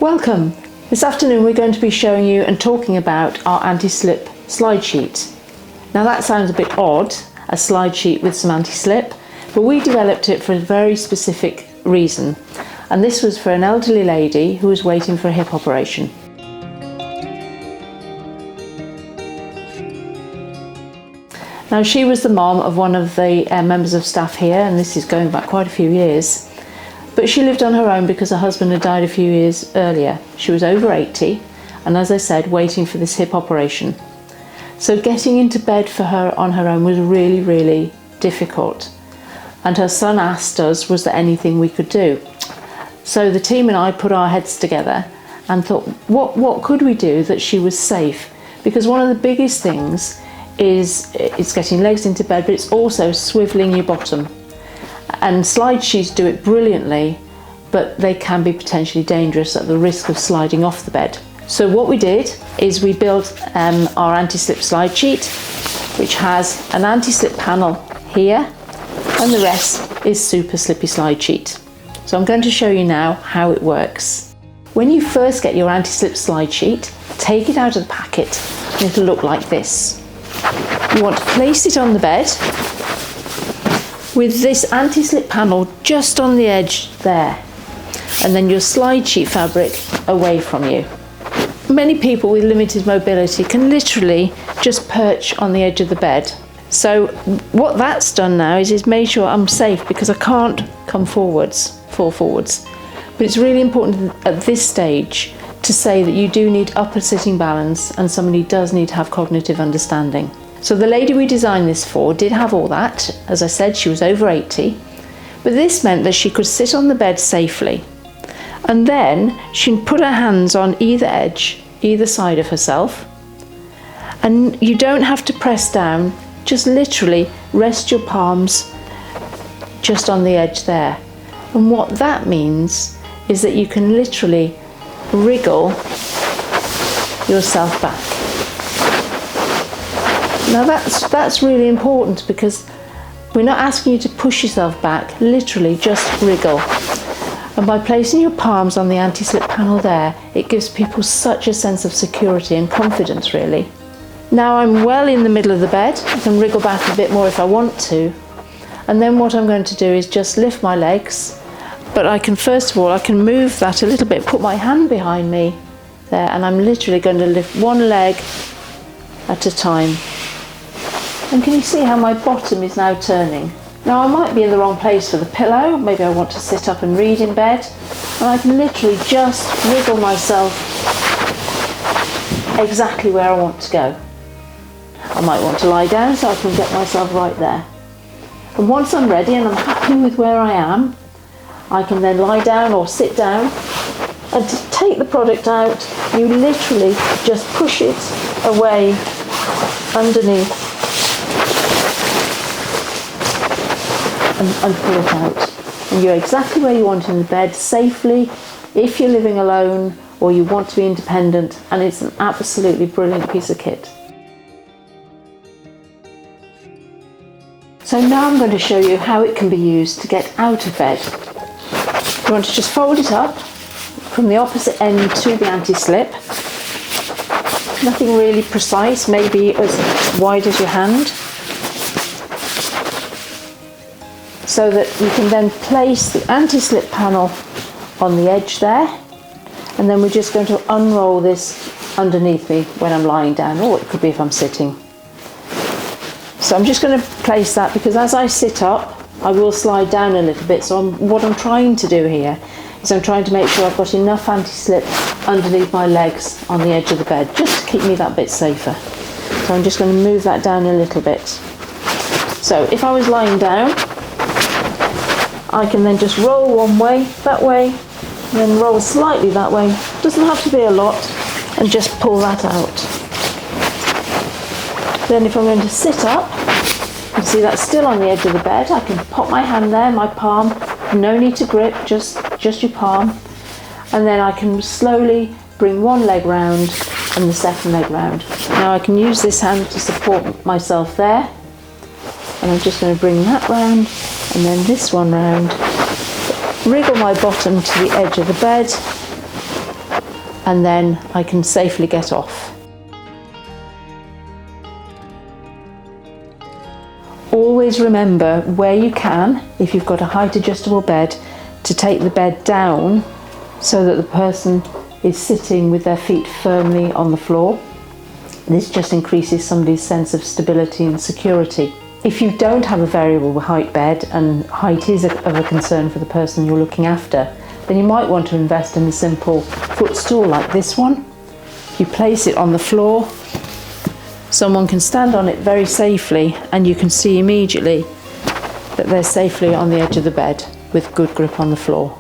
Welcome! This afternoon we're going to be showing you and talking about our anti-slip slide sheet. Now that sounds a bit odd, a slide sheet with some anti-slip, but we developed it for a very specific reason, and this was for an elderly lady who was waiting for a hip operation. Now she was the mom of one of the members of staff here, and this is going back quite a few years. But she lived on her own because her husband had died a few years earlier. She was over 80 and, as I said, waiting for this hip operation. So getting into bed for her on her own was really, really difficult. And her son asked us, was there anything we could do? So the team and I put our heads together and thought, what could we do that she was safe? Because one of the biggest things is it's getting legs into bed, but it's also swiveling your bottom. And slide sheets do it brilliantly, but they can be potentially dangerous at the risk of sliding off the bed. So what we did is we built our anti-slip slide sheet, which has an anti-slip panel here, and the rest is super slippy slide sheet. So I'm going to show you now how it works. When you first get your anti-slip slide sheet, take it out of the packet and it'll look like this. You want to place it on the bed with this anti-slip panel just on the edge there, and then your slide sheet fabric away from you. Many people with limited mobility can literally just perch on the edge of the bed. So what that's done now is made sure I'm safe, because I can't fall forwards. But it's really important at this stage to say that you do need upper sitting balance, and somebody does need to have cognitive understanding. So the lady we designed this for did have all that. As I said, she was over 80, but this meant that she could sit on the bed safely. And then she can put her hands on either edge, either side of herself. And you don't have to press down, just literally rest your palms just on the edge there. And what that means is that you can literally wriggle yourself back. Now that's really important, because we're not asking you to push yourself back, literally just wriggle. And by placing your palms on the anti-slip panel there, it gives people such a sense of security and confidence, really. Now I'm well in the middle of the bed. I can wriggle back a bit more if I want to. And then what I'm going to do is just lift my legs. But I can, first of all, I can move that a little bit, put my hand behind me there, and I'm literally going to lift one leg at a time. And can you see how my bottom is now turning? Now I might be in the wrong place for the pillow. Maybe I want to sit up and read in bed. And I can literally just wiggle myself exactly where I want to go. I might want to lie down so I can get myself right there. And once I'm ready and I'm happy with where I am, I can then lie down or sit down. And to take the product out, you literally just push it away underneath and pull it out. And you're exactly where you want in the bed, safely, if you're living alone or you want to be independent, and it's an absolutely brilliant piece of kit. So now I'm going to show you how it can be used to get out of bed. You want to just fold it up from the opposite end to the anti-slip. Nothing really precise, maybe as wide as your hand. So that you can then place the anti-slip panel on the edge there, and then we're just going to unroll this underneath me when I'm lying down, or it could be if I'm sitting. So I'm just going to place that, because as I sit up I will slide down a little bit. So what I'm trying to do here is I'm trying to make sure I've got enough anti-slip underneath my legs on the edge of the bed, just to keep me that bit safer. So I'm just going to move that down a little bit. So if I was lying down, I can then just roll one way, that way, and then roll slightly that way. Doesn't have to be a lot, and just pull that out. Then if I'm going to sit up, you see that's still on the edge of the bed, I can pop my hand there, my palm, no need to grip, just your palm, and then I can slowly bring one leg round and the second leg round. Now I can use this hand to support myself there, and I'm just going to bring that round and then this one round, wriggle my bottom to the edge of the bed, and then I can safely get off. Always remember, where you can, if you've got a height adjustable bed, to take the bed down so that the person is sitting with their feet firmly on the floor. This just increases somebody's sense of stability and security. If you don't have a variable height bed and height is of a concern for the person you're looking after, then you might want to invest in a simple footstool like this one. You place it on the floor, someone can stand on it very safely, and you can see immediately that they're safely on the edge of the bed with good grip on the floor.